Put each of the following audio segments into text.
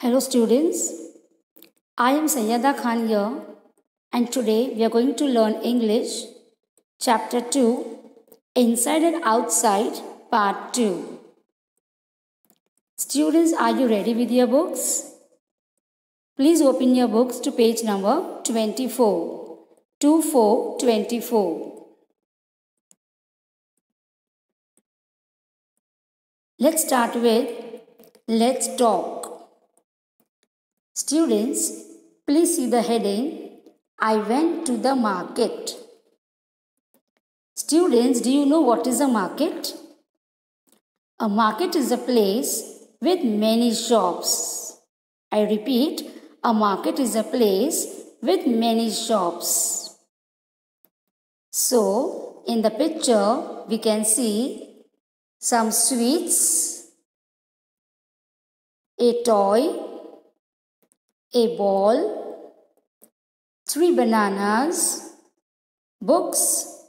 Hello students, I am Sayyada Khan here and today we are going to learn English Chapter 2 Inside and Outside Part 2. Students, are you ready with your books? Please open your books to page number 24. 24. Let's start with Let's Talk. Students, please see the heading, I went to the market. Students, do you know what is a market? A market is a place with many shops. I repeat, a market is a place with many shops. So, in the picture, we can see some sweets, a toy, a ball, 3 bananas, books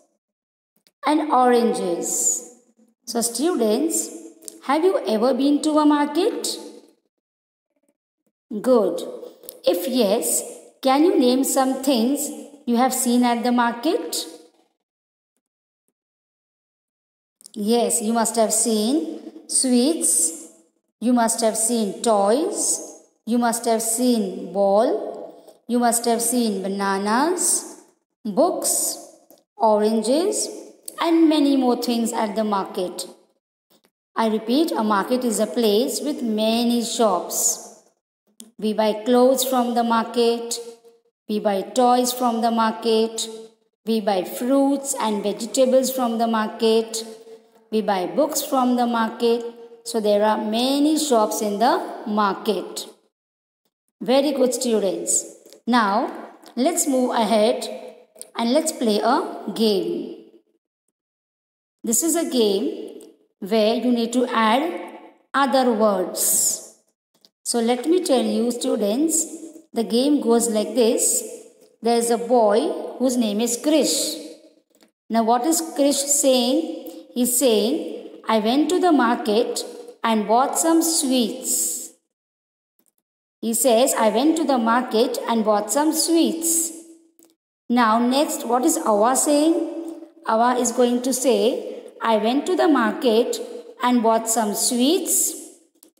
and oranges. So students, have you ever been to a market? Good. If yes, can you name some things you have seen at the market? Yes, you must have seen sweets, you must have seen toys, you must have seen ball, you must have seen bananas, books, oranges and many more things at the market. I repeat, a market is a place with many shops. We buy clothes from the market, we buy toys from the market, we buy fruits and vegetables from the market, we buy books from the market. So there are many shops in the market. Very good students. Now let's move ahead and let's play a game. This is a game where you need to add other words. So let me tell you students, the game goes like this. There is a boy whose name is Krish. Now what is Krish saying? He's saying, I went to the market and bought some sweets. He says, I went to the market and bought some sweets. Now next, what is Awa saying? Awa is going to say, I went to the market and bought some sweets.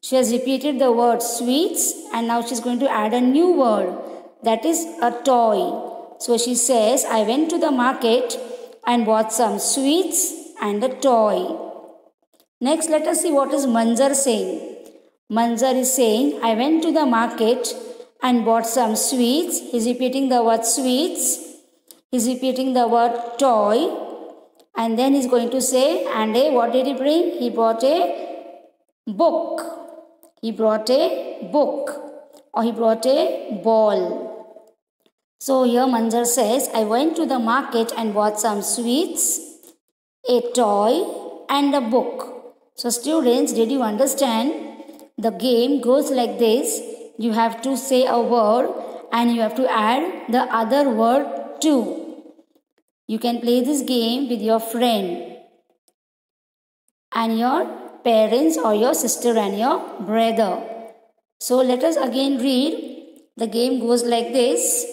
She has repeated the word sweets and now she is going to add a new word, that is a toy. So she says, I went to the market and bought some sweets and a toy. Next, let us see what is Manzar saying. Manzar is saying, I went to the market and bought some sweets. He is repeating the word sweets. He is repeating the word toy. And then he is going to say, and what did he bring? He brought a book. He brought a book. Or he brought a ball. So here Manzar says, I went to the market and bought some sweets, a toy and a book. So students, did you understand? The game goes like this. You have to say a word and you have to add the other word too. You can play this game with your friend and your parents or your sister and your brother. So let us again read. The game goes like this.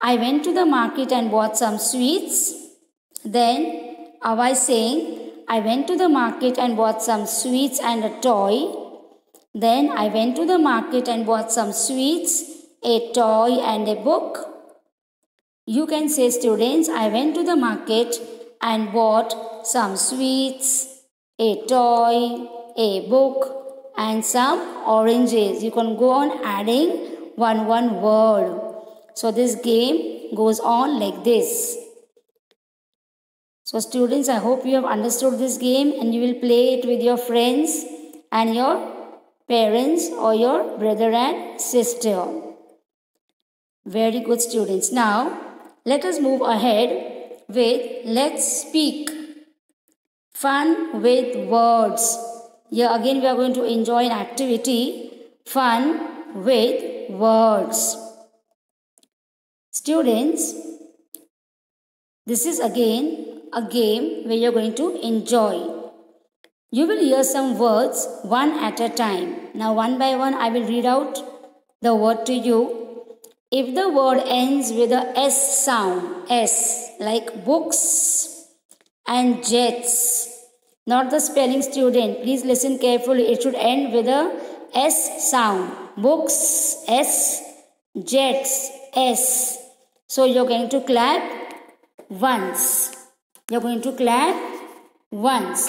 I went to the market and bought some sweets. Then Awa is saying, I went to the market and bought some sweets and a toy. Then I went to the market and bought some sweets, a toy and a book. You can say students, I went to the market and bought some sweets, a toy, a book and some oranges. You can go on adding one word. So this game goes on like this. So students, I hope you have understood this game and you will play it with your friends and your parents or your brother and sister. Very good students. Now, let us move ahead with Let's Speak. Fun with words. Here again we are going to enjoy an activity, fun with words. Students, this is again a game where you are going to enjoy. You will hear some words one at a time. Now one by one I will read out the word to you. If the word ends with a S sound, S, like books and jets, not the spelling student, please listen carefully. It should end with a S sound. Books, S, jets, S. So you're going to clap once. You're going to clap once.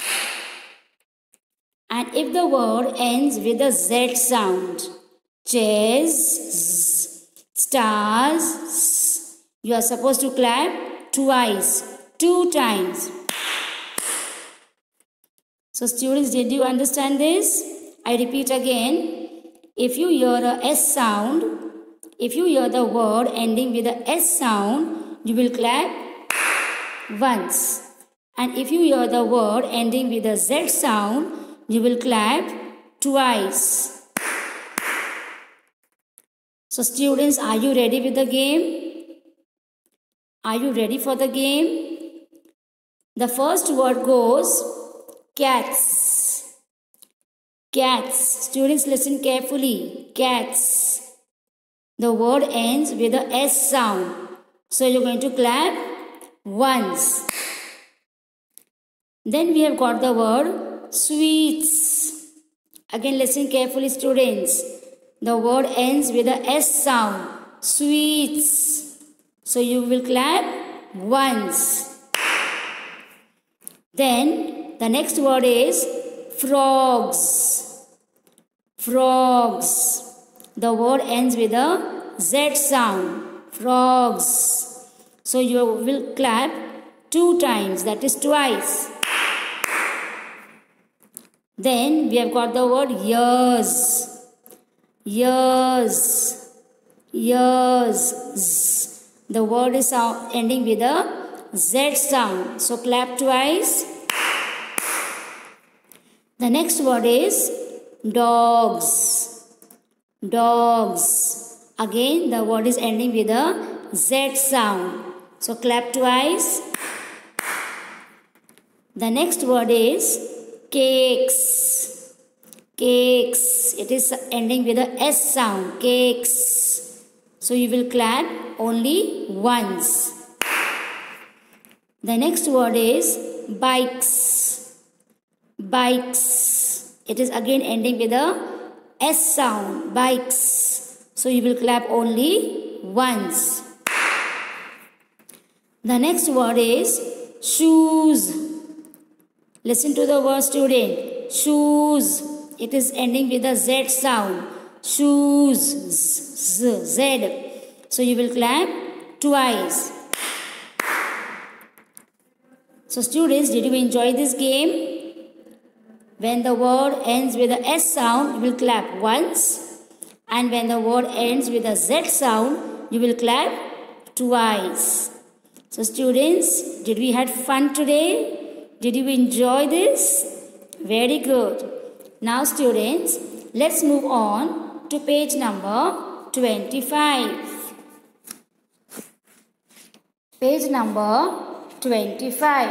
And if the word ends with a Z sound, chairs, stars, you are supposed to clap twice, 2 times. So students, did you understand this? I repeat again. If you hear a S sound, if you hear the word ending with a S sound, you will clap once. And if you hear the word ending with a Z sound, you will clap twice. So students, are you ready with the game? Are you ready for the game? The first word goes cats. Cats. Students, listen carefully. Cats. The word ends with a S sound. So you're going to clap once. Then we have got the word sweets. Again, listen carefully, students. The word ends with a S sound. Sweets. So you will clap once. Then the next word is frogs. Frogs. The word ends with a Z sound. Frogs. So you will clap 2 times, that is twice. Then we have got the word years. Years. Years. The word is ending with a Z sound. So clap twice. The next word is dogs. Dogs. Again, the word is ending with a Z sound. So clap twice. The next word is cakes. Cakes. It is ending with a S sound. Cakes. So you will clap only once. The next word is bikes. Bikes. It is again ending with a S sound. Bikes. So you will clap only once. The next word is shoes. Listen to the word, student. Shoes. It is ending with a Z sound. Shoes. Z. So you will clap twice. So students, did you enjoy this game? When the word ends with a S sound, you will clap once. And when the word ends with a Z sound, you will clap twice. So students, did we have fun today? Did you enjoy this? Very good. Now students, let's move on to page number 25. Page number 25.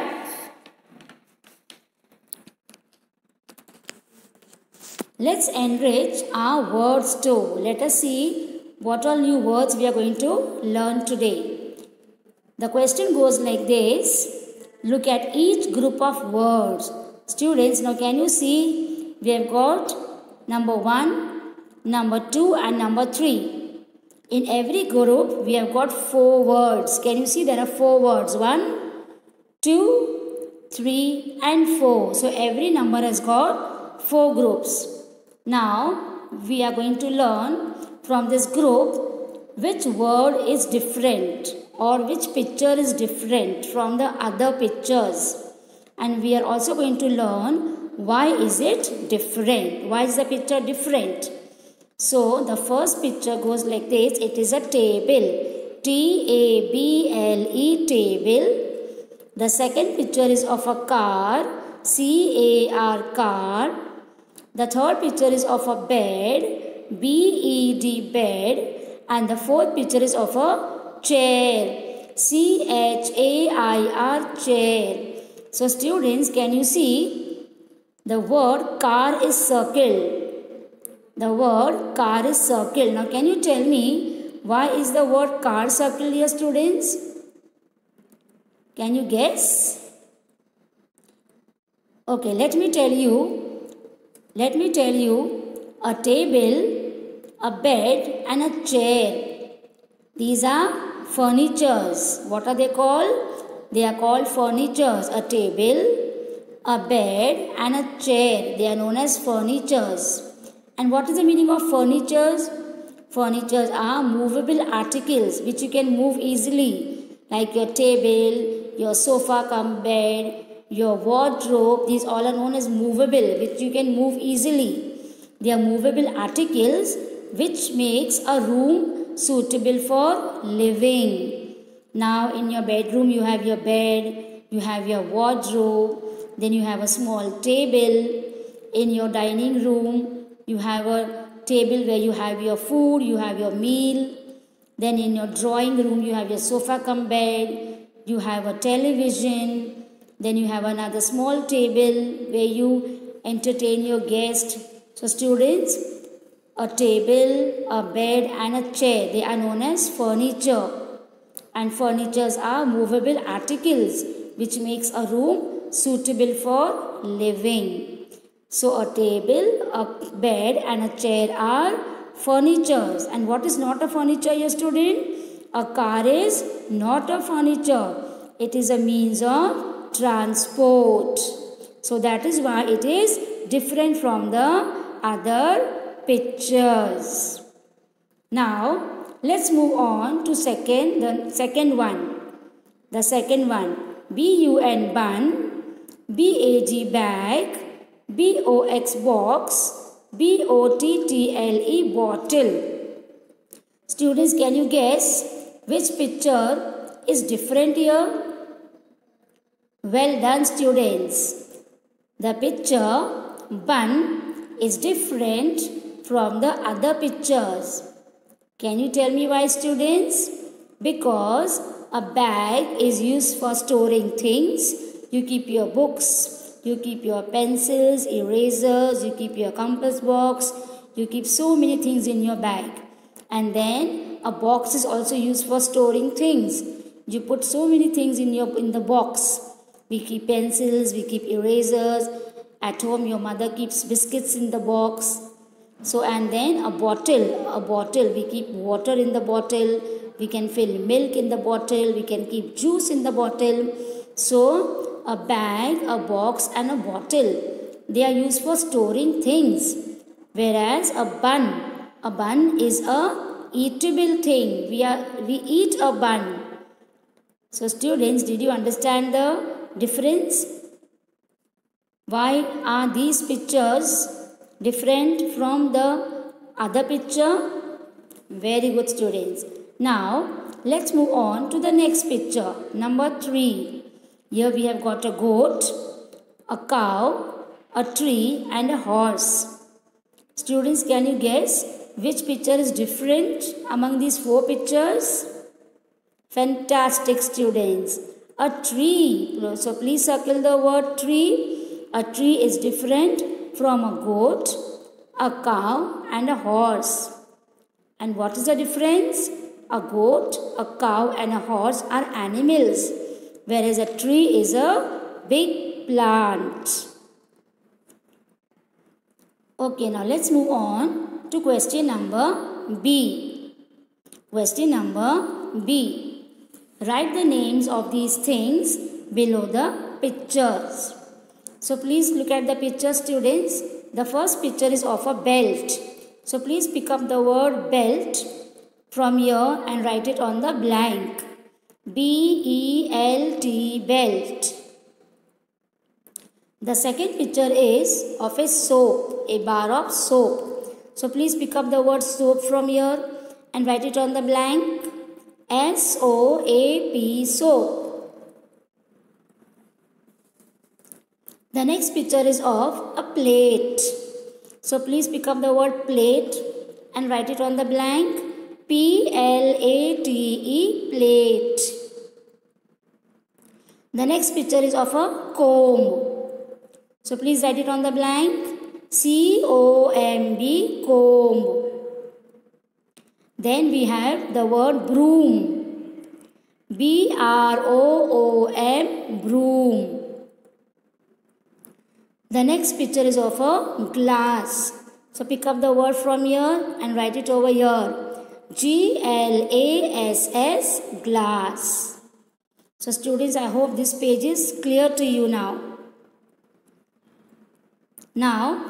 Let's enrich our words too. Let us see what all new words we are going to learn today. The question goes like this. Look at each group of words. Students, now can you see we have got number 1, number 2 and number 3. In every group we have got 4 words. Can you see there are 4 words? 1, 2, 3 and 4. So every number has got 4 groups. Now we are going to learn from this group which word is different or which picture is different from the other pictures. And we are also going to learn why is it different. Why is the picture different? So the first picture goes like this. It is a table. T-A-B-L-E, table. The second picture is of a car. C-A-R, car. The third picture is of a bed. B-E-D, bed. And the fourth picture is of a chair. C-H-A-I-R, chair. So students, can you see The word car is circled. The word car is circled. Now can you tell me why is the word car circled here, students? Can you guess? Okay, let me tell you a table, a bed and a chair. These are furnitures. What are they called? They are called furnitures. A table, a bed and a chair. They are known as furnitures. And what is the meaning of furnitures? Furnitures are movable articles which you can move easily, like your table, your sofa cum bed, your wardrobe. These all are known as movable, which you can move easily. They are movable articles which makes a room suitable for living. Now in your bedroom you have your bed, you have your wardrobe, then you have a small table. In your dining room you have a table where you have your food, you have your meal. Then in your drawing room you have your sofa cum bed, you have a television. Then you have another small table where you entertain your guest. So students, a table, a bed and a chair, they are known as furniture. And furnitures are movable articles which makes a room suitable for living. So a table, a bed and a chair are furnitures. And what is not a furniture, your student? A car is not a furniture. It is a means of transport. So that is why it is different from the other pictures. Now let's move on to the second one. The second one, BUN bun, BAG bag, BOX box, BOTTLE bottle. Students, can you guess which picture is different here? Well done, students. The picture bun is different from the other pictures. Can you tell me why, students? Because a bag is used for storing things. You keep your books, you keep your pencils, erasers, you keep your compass box, you keep so many things in your bag. And then a box is also used for storing things. You put so many things in the box. We keep pencils, we keep erasers. At home your mother keeps biscuits in the box. So and then a bottle, we keep water in the bottle. We can fill milk in the bottle. We can keep juice in the bottle. So a bag, a box and a bottle, they are used for storing things. Whereas a bun is a eatable thing. We eat a bun. So students, did you understand the difference? Why are these pictures different from the other picture? Very good, students. Now let's move on to the next picture, number 3. Here we have got a goat, a cow, a tree and a horse. Students, can you guess which picture is different among these 4 pictures? Fantastic, students. A tree. So please circle the word tree. A tree is different from a goat, a cow and a horse. And what is the difference? A goat, a cow and a horse are animals, whereas a tree is a big plant. Okay, now let's move on to question number B. Question number B. Write the names of these things below the pictures. So please look at the picture, students. The first picture is of a belt. So please pick up the word belt from here and write it on the blank. B-E-L-T, belt. The second picture is of a soap, a bar of soap. So please pick up the word soap from here and write it on the blank. S-O-A-P, soap. The next picture is of a plate. So please pick up the word plate and write it on the blank. P-L-A-T-E, plate. The next picture is of a comb. So please write it on the blank. C-O-M-B, comb. Then we have the word broom. B-R-O-O-M, broom. The next picture is of a glass. So pick up the word from here and write it over here. G-L-A-S-S, glass. So students, I hope this page is clear to you now. Now,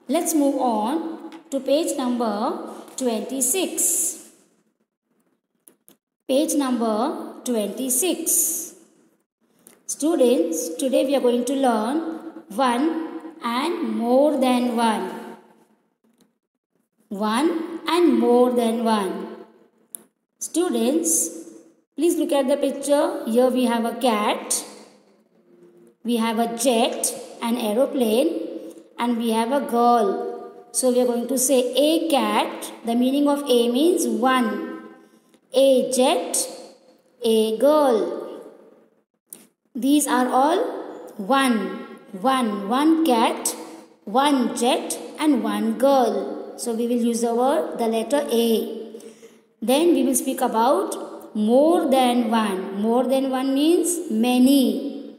let's move on to page number 26. Page number 26. Students, today we are going to learn one and more than one. One and more than one. Students, please look at the picture. Here we have a cat, we have a jet, an aeroplane, and we have a girl. So we are going to say a cat. The meaning of a means one. A jet, a girl. These are all one. One cat, one jet, and one girl. So we will use the letter A. Then we will speak about more than one. More than one means many.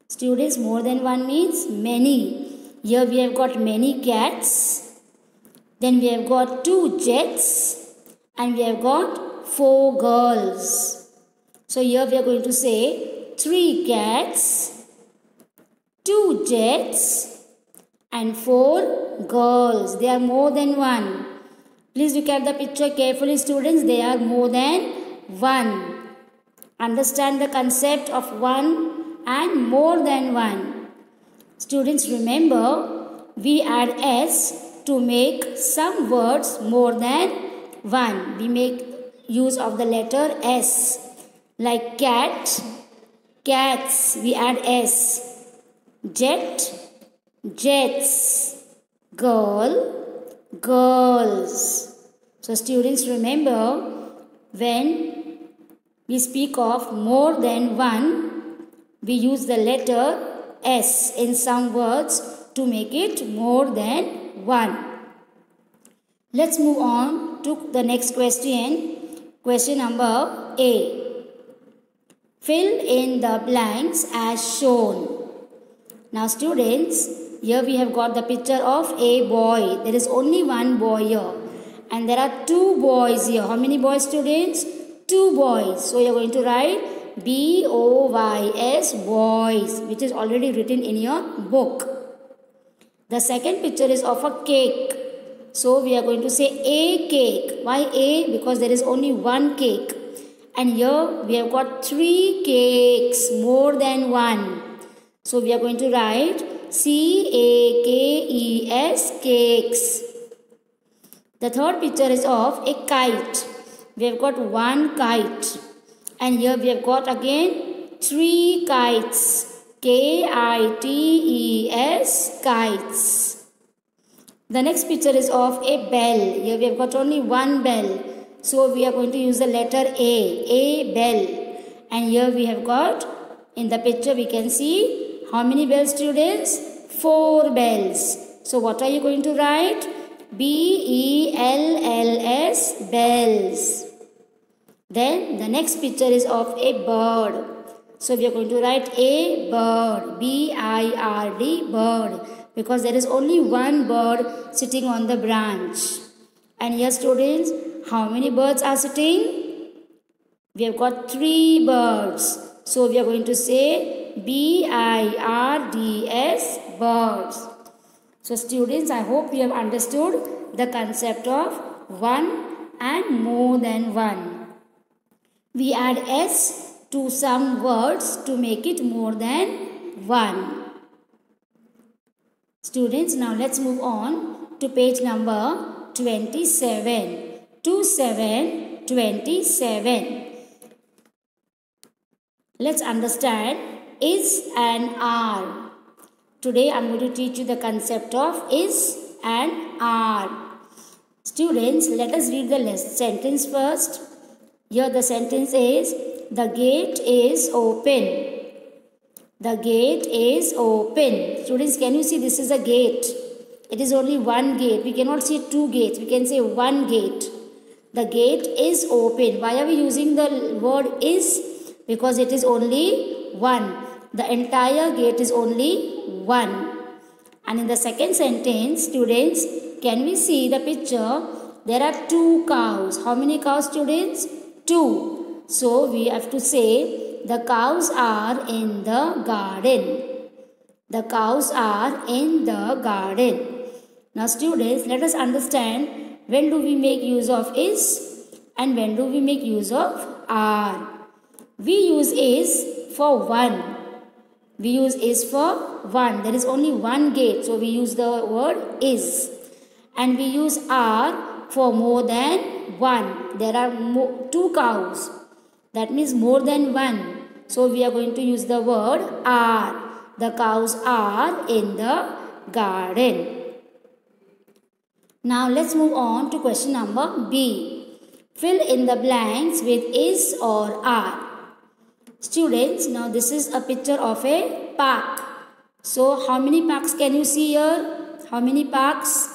Students, more than one means many. Here we have got many cats. Then we have got 2 jets. And we have got 4 girls. So here we are going to say 3 cats, 2 jets, and 4 girls. They are more than one. Please look at the picture carefully, students. They are more than one. Understand the concept of one and more than one. Students, remember, we add S to make some words more than one. We make use of the letter S. Like cat, cats, we add S. Jet, jets. Girl, girls. So students, remember, when we speak of more than one, we use the letter S in some words to make it more than one. Let's move on to the next question. Question number A. Fill in the blanks as shown. Now students, here we have got the picture of a boy. There is only one boy here. And there are 2 boys here. How many boys, students? 2 boys. So you are going to write B-O-Y-S, boys, which is already written in your book. The second picture is of a cake. So we are going to say a cake. Why a? Because there is only one cake. And here we have got 3 cakes, more than one. So we are going to write C-A-K-E-S, cakes. The third picture is of a kite. We have got 1 kite. And here we have got again 3 kites. K-I-T-E-S, kites. The next picture is of a bell. Here we have got only 1 bell. So we are going to use the letter A bell. And here we have got, in the picture we can see, how many bells, students? 4 bells. So what are you going to write? B-E-L-L-S, bells. Then the next picture is of a bird. So we are going to write a bird, B-I-R-D, bird, because there is only 1 bird sitting on the branch. And here, students, how many birds are sitting? We have got 3 birds. So we are going to say B-I-R-D-S, birds. So students, I hope you have understood the concept of one and more than one. We add S to some words to make it more than one. Students, now let's move on to page number 27. 27. Let's understand is and are. Today I am going to teach you the concept of is and are. Students, let us read the sentence first. Here the sentence is, the gate is open. The gate is open. Students, can you see this is a gate? It is only one gate. We cannot see two gates. We can say one gate. The gate is open. Why are we using the word is? Because it is only one. The entire gate is only one. And in the second sentence, students, can we see the picture? There are two cows. How many cows, students? Two. So we have to say the cows are in the garden. The cows are in the garden. Now students, let us understand when do we make use of is and when do we make use of are. We use is for one. We use is for one. There is only one gate, so we use the word is. And we use are for more than one. There are two cows. That means more than one. So we are going to use the word are. The cows are in the garden. Now let's move on to question number B. Fill in the blanks with is or are. Students, now this is a picture of a park. So how many parks can you see here? How many parks?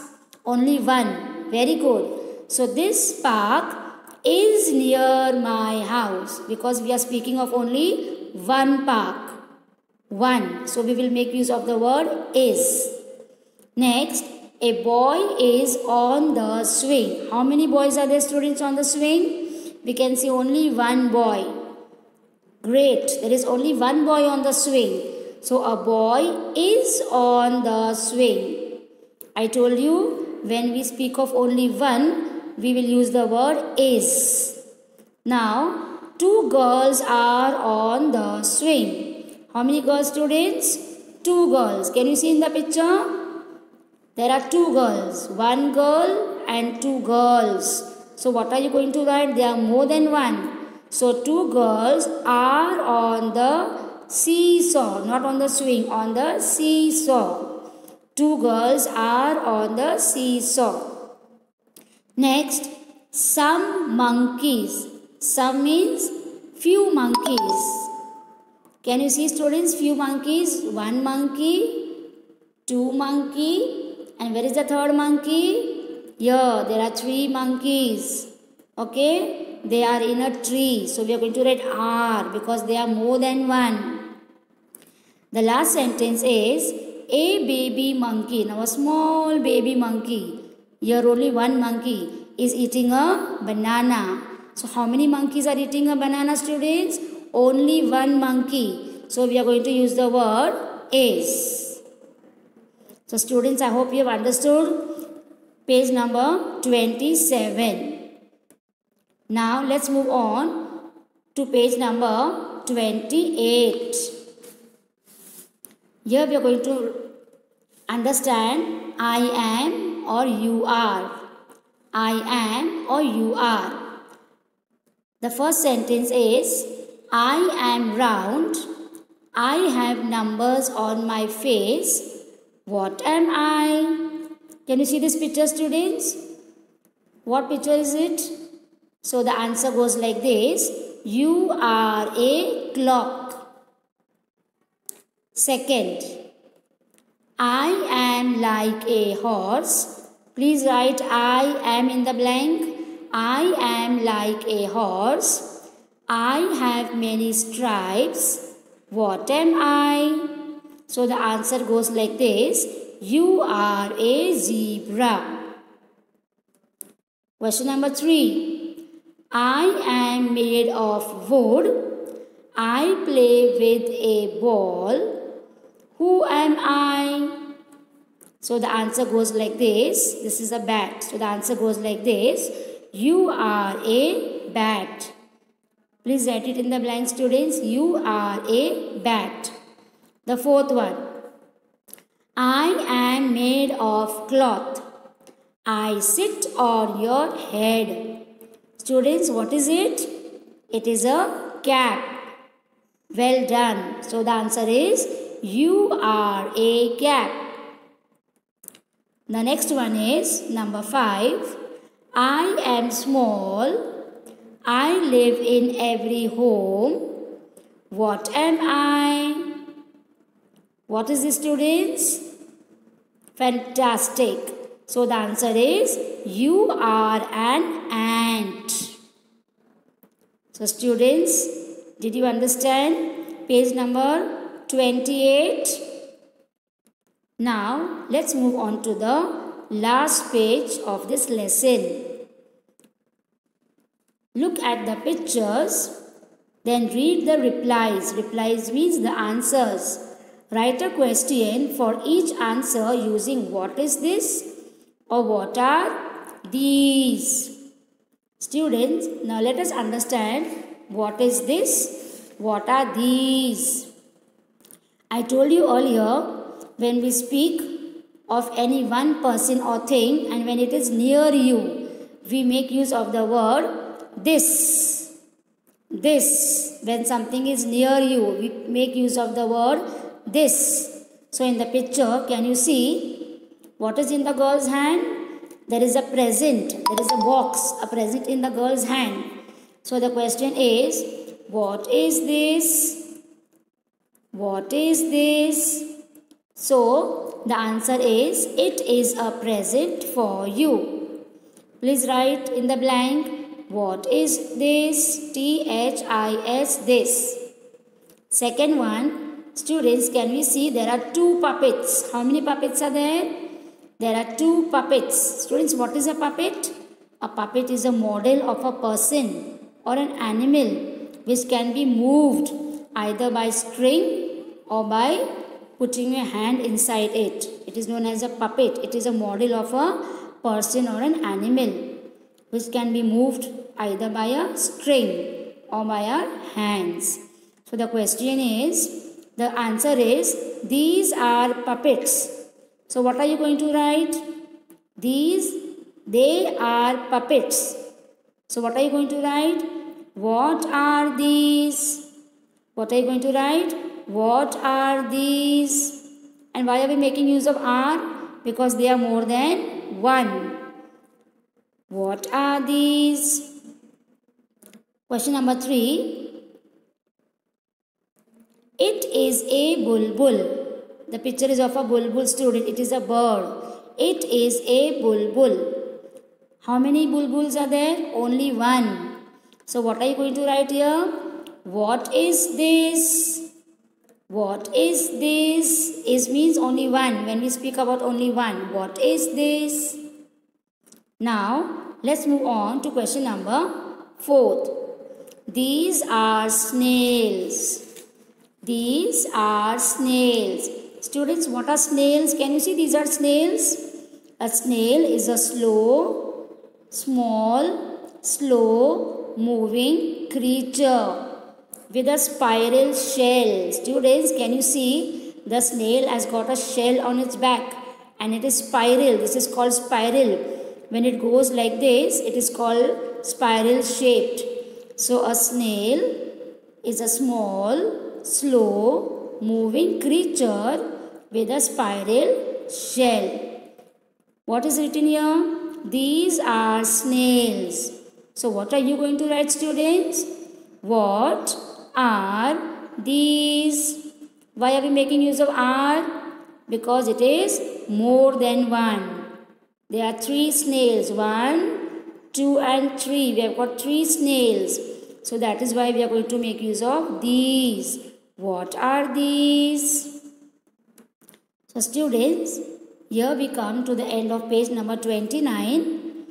Only one. Very good. So this park is near my house because we are speaking of only one park. One. So we will make use of the word is. Next, a boy is on the swing. How many boys are there, students, on the swing? We can see only one boy. Great. There is only one boy on the swing. So a boy is on the swing. I told you when we speak of only one, we will use the word is. Now, two girls are on the swing. How many girls, students? Two girls. Can you see in the picture? There are two girls. One girl and two girls. So what are you going to write? There are more than one. So two girls are on the seesaw. Not on the swing. On the seesaw. Two girls are on the seesaw. Next, some monkeys. Some means few monkeys. Can you see, students? Few monkeys. One monkey, two monkey. And where is the third monkey? Here, there are three monkeys. Okay? They are in a tree. So we are going to write are because they are more than one. The last sentence is a baby monkey. Now a small baby monkey. Here only one monkey is eating a banana. So how many monkeys are eating a banana, students? Only one monkey. So we are going to use the word is. So students, I hope you have understood page number 27. Now let's move on to page number 28. Here we are going to understand I am or you are. I am or you are. The first sentence is I am round. I have numbers on my face. What am I? Can you see this picture, students? What picture is it? So the answer goes like this. You are a clock. Second, I am like a horse. Please write I am in the blank. I am like a horse. I have many stripes. What am I? So the answer goes like this. You are a zebra. Question number 3. I am made of wood. I play with a ball. Who am I? So the answer goes like this. This is a bat. So the answer goes like this. You are a bat. Please write it in the blank, students. You are a bat. The fourth one. I am made of cloth. I sit on your head. Students, what is it? It is a cap. Well done. So the answer is you are a cap. The next one is number 5. I am small. I live in every home. What am I? What is this, students? Fantastic. So the answer is you are an ant. So students, did you understand page number 28? Now let's move on to the last page of this lesson. Look at the pictures, then read the replies. Replies means the answers. Write a question for each answer using what is this or what are these. Students, now let us understand what is this, what are these. I told you earlier, when we speak of any one person or thing and when it is near you, we make use of the word this. This. When something is near you, we make use of the word this. So in the picture, can you see what is in the girl's hand? There is a present. There is a box, a present in the girl's hand. So the question is, what is this? What is this? So the answer is, it is a present for you. Please write in the blank, what is this? T-H-I-S, this. Second one, students, can we see there are two puppets. How many puppets are there? There are two puppets. Students, what is a puppet? A puppet is a model of a person or an animal which can be moved either by string or by putting your hand inside it. It is known as a puppet. It is a model of a person or an animal which can be moved either by a string or by our hands. So the question is, the answer is, these are puppets. So what are you going to write? They are puppets. So what are you going to write? What are these? What are you going to write? What are these? And why are we making use of are? Because they are more than one. What are these? Question number 3. It is a bulbul. The picture is of a bulbul, student. It is a bird. It is a bulbul. How many bulbuls are there? Only one. So what are you going to write here? What is this? What is this? Is means only one. When we speak about only one. What is this? Now let's move on to question number 4. These are snails. These are snails. Students, what are snails? Can you see these are snails? A snail is a small, slow moving creature with a spiral shell. Students, can you see the snail has got a shell on its back and it is spiral. This is called spiral. When it goes like this, it is called spiral shaped. So a snail is a small, slow moving creature with a spiral shell. What is written here? These are snails. So what are you going to write, students? What are these? Why are we making use of are? Because it is more than one. There are 3 snails. 1, 2 and 3. We have got 3 snails. So that is why we are going to make use of these. What are these? So students, here we come to the end of page number 29.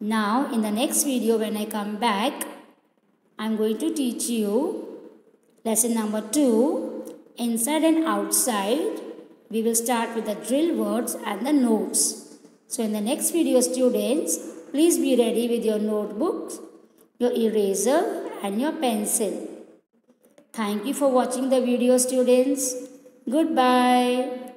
Now in the next video when I come back, I am going to teach you lesson number 2, inside and outside. We will start with the drill words and the notes. So in the next video, students, please be ready with your notebooks, your eraser and your pencil. Thank you for watching the video, students. Goodbye.